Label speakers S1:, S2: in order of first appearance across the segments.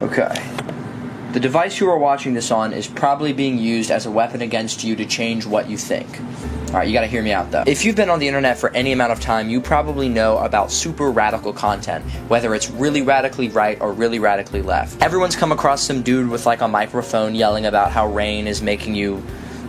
S1: Okay. The device you are watching this on is probably being used as a weapon against you to change what you think. Alright, you gotta hear me out though. If you've been on the internet for any amount of time, you probably know about super radical content, whether it's really radically right or really radically left. Everyone's come across some dude with like a microphone yelling about how rain is making you,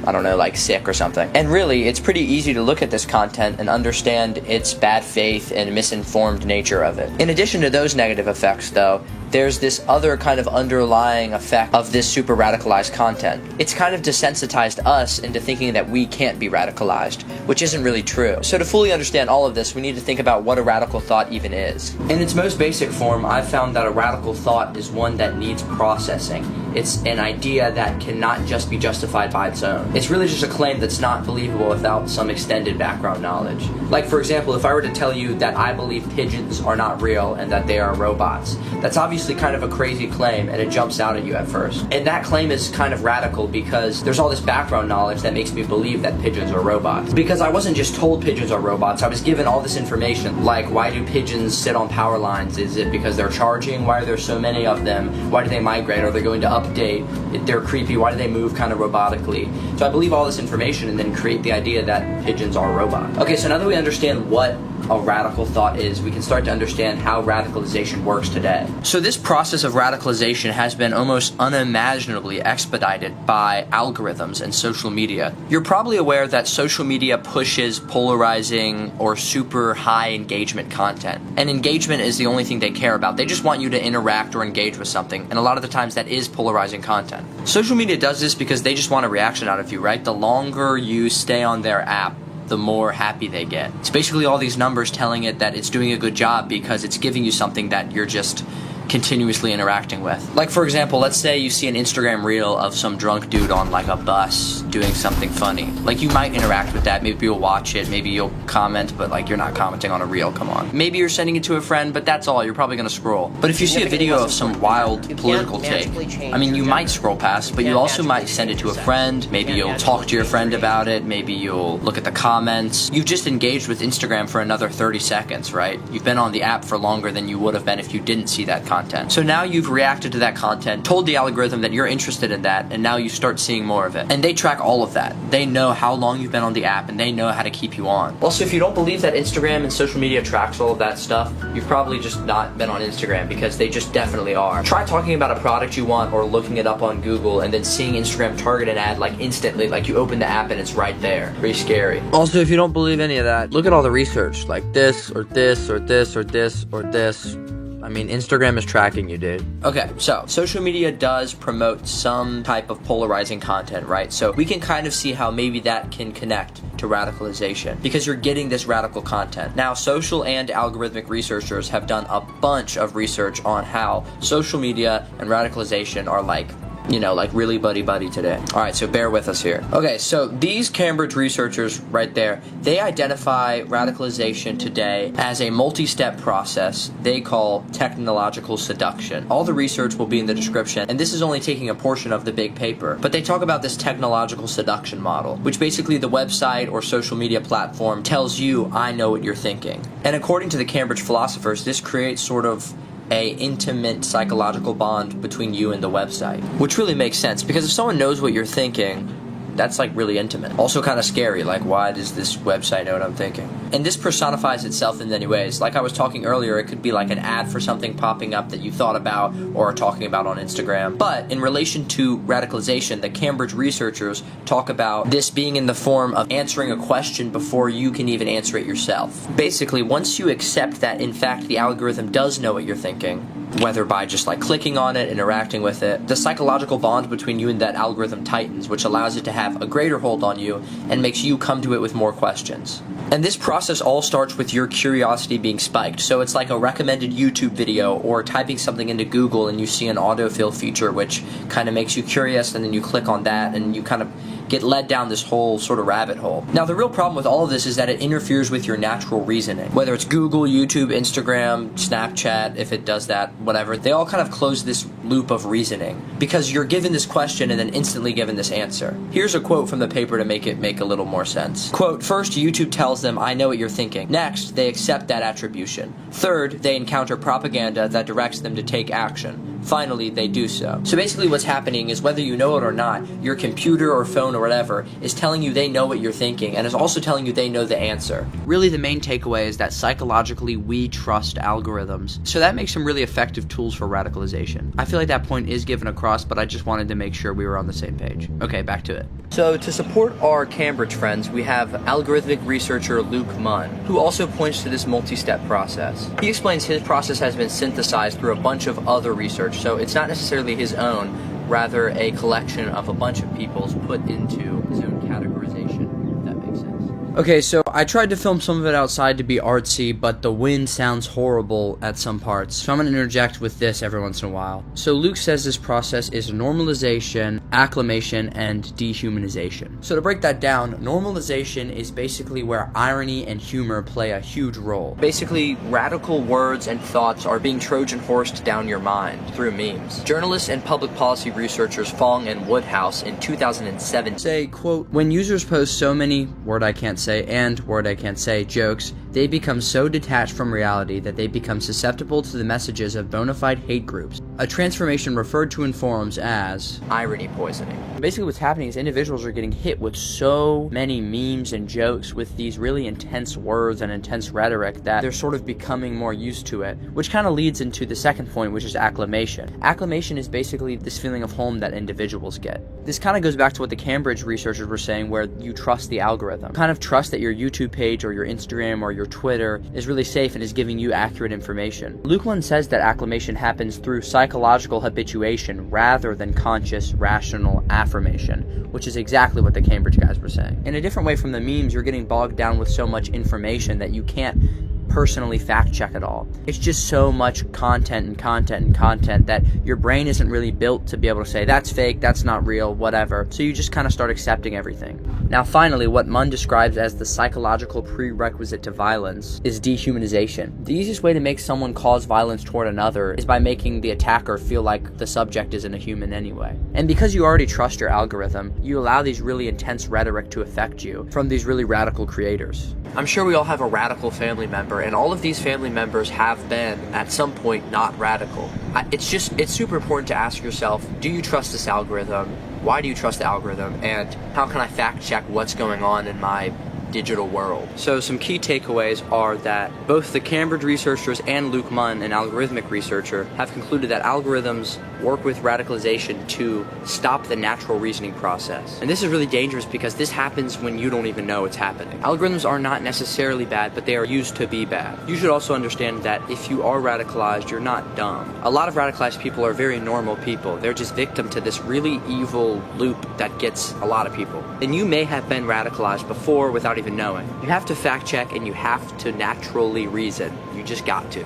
S1: I don't know, like sick or something. And really, it's pretty easy to look at this content and understand its bad faith and misinformed nature of it. In addition to those negative effects though, there's this other kind of underlying effect of this super radicalized content. It's kind of desensitized us into thinking that we can't be radicalized, which isn't really true. So to fully understand all of this, we need to think about what a radical thought even is. In its most basic form, I've found that a radical thought is one that needs processing. It's an idea that cannot just be justified by its own. It's really just a claim that's not believable without some extended background knowledge. Like, for example, if I were to tell you that I believe pigeons are not real and that they are robots, that's obviously kind of a crazy claim, and it jumps out at you at first. And that claim is kind of radical because there's all this background knowledge that makes me believe that pigeons are robots. Because I wasn't just told pigeons are robots, I was given all this information, like why do pigeons sit on power lines? Is it because they're charging? Why are there so many of them? Why do they migrate? Are they going to update? They're creepy. Why do they move kind of robotically? So I believe all this information and then create the idea that pigeons are robots. Okay, so now that we understand what a radical thought is, we can start to understand how radicalization works today. So this process of radicalization has been almost unimaginably expedited by algorithms and social media. You're probably aware that social media pushes polarizing or super high engagement content. And engagement is the only thing they care about. They just want you to interact or engage with something, and a lot of the times that is polarizing content. Social media does this because they just want a reaction out of you, right? The longer you stay on their app, the more happy they get. It's basically all these numbers telling it that it's doing a good job because it's giving you something that you're just continuously interacting with. Like, for example, let's say you see an Instagram reel of some drunk dude on like a bus doing something funny. Like, you might interact with that. Maybe you'll watch it, maybe you'll comment, but like, you're not commenting on a reel, come on. Maybe you're sending it to a friend, but that's all. You're probably gonna scroll. But if you see a video of some wild political take, I mean, you might scroll past, but you also might send it to a friend. Maybe you'll talk to your friend about it. Maybe you'll look at the comments. You've just engaged with Instagram for another 30 seconds, right? You've been on the app for longer than you would have been if you didn't see that content. So now you've reacted to that content, told the algorithm that you're interested in that, and now you start seeing more of it. And they track all of that. They know how long you've been on the app, and they know how to keep you on. Also, if you don't believe that Instagram and social media tracks all of that stuff, you've probably just not been on Instagram, because they just definitely are. Try talking about a product you want or looking it up on Google and then seeing Instagram target an ad like instantly, like you open the app and it's right there. Pretty scary. Also, if you don't believe any of that, look at all the research, like this or this or this or this or this. I mean, Instagram is tracking you, dude. Okay, so social media does promote some type of polarizing content, right? So we can kind of see how maybe that can connect to radicalization, because you're getting this radical content. Now, social and algorithmic researchers have done a bunch of research on how social media and radicalization are like, you know, like really buddy-buddy today. Alright, so bear with us here. Okay, so these Cambridge researchers right there, they identify radicalization today as a multi-step process they call technological seduction. All the research will be in the description, and this is only taking a portion of the big paper. But they talk about this technological seduction model, which basically the website or social media platform tells you, I know what you're thinking. And according to the Cambridge philosophers, this creates sort of a intimate psychological bond between you and the website, which really makes sense, because if someone knows what you're thinking, that's like really intimate. Also kind of scary, like why does this website know what I'm thinking? And this personifies itself in many ways. Like I was talking earlier, it could be like an ad for something popping up that you thought about or are talking about on Instagram. But in relation to radicalization, the Cambridge researchers talk about this being in the form of answering a question before you can even answer it yourself. Basically, once you accept that in fact the algorithm does know what you're thinking, whether by just like clicking on it, interacting with it, the psychological bond between you and that algorithm tightens, which allows it to have a greater hold on you and makes you come to it with more questions. And this process all starts with your curiosity being spiked. So it's like a recommended YouTube video or typing something into Google and you see an autofill feature which kind of makes you curious, and then you click on that and you kind of get led down this whole sort of rabbit hole. Now, the real problem with all of this is that it interferes with your natural reasoning. Whether it's Google, YouTube, Instagram, Snapchat, if it does that, whatever, they all kind of close this loop of reasoning because you're given this question and then instantly given this answer. Here's a quote from the paper to make it make a little more sense. Quote, first, YouTube tells them, I know what you're thinking. Next, they accept that attribution. Third, they encounter propaganda that directs them to take action. finally they do so. So basically what's happening is, whether you know it or not, your computer or phone or whatever is telling you they know what you're thinking, and is also telling you they know the answer. Really, the main takeaway is that psychologically we trust algorithms. So that makes them really effective tools for radicalization. I feel like that point is given across, but I just wanted to make sure we were on the same page. Okay, back to it. So to support our Cambridge friends, we have algorithmic researcher Luke Munn, who also points to this multi-step process. He explains his process has been synthesized through a bunch of other research, so it's not necessarily his own, rather a collection of a bunch of people's put into his own categorization, if that makes sense. Okay, so I tried to film some of it outside to be artsy, but the wind sounds horrible at some parts, so I'm going to interject with this every once in a while. So Luke says this process is normalization, acclimation, and dehumanization. So to break that down, normalization is basically where irony and humor play a huge role. Basically, radical words and thoughts are being Trojan horsed down your mind through memes. Journalists and public policy researchers Fong and Woodhouse in 2007 say, quote, "When users post so many word I can't say and word I can't say jokes, they become so detached from reality that they become susceptible to the messages of bona fide hate groups, a transformation referred to in forums as irony poisoning." Basically what's happening is individuals are getting hit with so many memes and jokes with these really intense words and intense rhetoric that they're sort of becoming more used to it, which kind of leads into the second point, which is acclimation. Acclimation is basically this feeling of home that individuals get. This kind of goes back to what the Cambridge researchers were saying, where you trust the algorithm. Kind of trust that your YouTube page or your Instagram or your Twitter is really safe and is giving you accurate information. Luke Lund says that acclimation happens through psychological habituation rather than conscious, rational affirmation, which is exactly what the Cambridge guys were saying. In a different way from the memes, you're getting bogged down with so much information that you can't personally fact check it all. It's just so much content and content and content that your brain isn't really built to be able to say that's fake, that's not real, whatever. So you just kind of start accepting everything. Now finally, what Munn describes as the psychological prerequisite to violence is dehumanization. The easiest way to make someone cause violence toward another is by making the attacker feel like the subject isn't a human anyway. And because you already trust your algorithm, you allow these really intense rhetoric to affect you from these really radical creators. I'm sure we all have a radical family member, and all of these family members have been, at some point, not radical. It's super important to ask yourself, do you trust this algorithm? Why do you trust the algorithm? And how can I fact check what's going on in my digital world? So some key takeaways are that both the Cambridge researchers and Luke Munn, an algorithmic researcher, have concluded that algorithms work with radicalization to stop the natural reasoning process. And this is really dangerous because this happens when you don't even know it's happening. Algorithms are not necessarily bad, but they are used to be bad. You should also understand that if you are radicalized, you're not dumb. A lot of radicalized people are very normal people. They're just victim to this really evil loop that gets a lot of people. And you may have been radicalized before without even knowing. You have to fact check and you have to naturally reason. You just got to.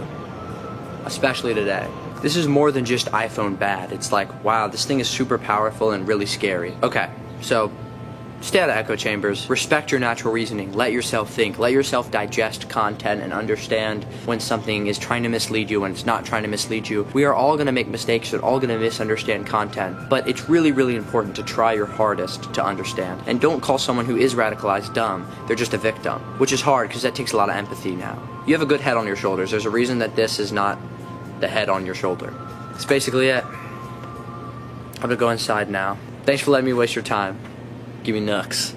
S1: Especially today. This is more than just iPhone bad. It's like, wow, this thing is super powerful and really scary. Okay, so stay out of echo chambers. Respect your natural reasoning. Let yourself think. Let yourself digest content and understand when something is trying to mislead you, when it's not trying to mislead you. We are all going to make mistakes. We're all going to misunderstand content. But it's really, really important to try your hardest to understand. And don't call someone who is radicalized dumb. They're just a victim. Which is hard because that takes a lot of empathy now. You have a good head on your shoulders. There's a reason that this is not the head on your shoulder. That's basically it. I'm gonna go inside now. Thanks for letting me waste your time. Give me nooks.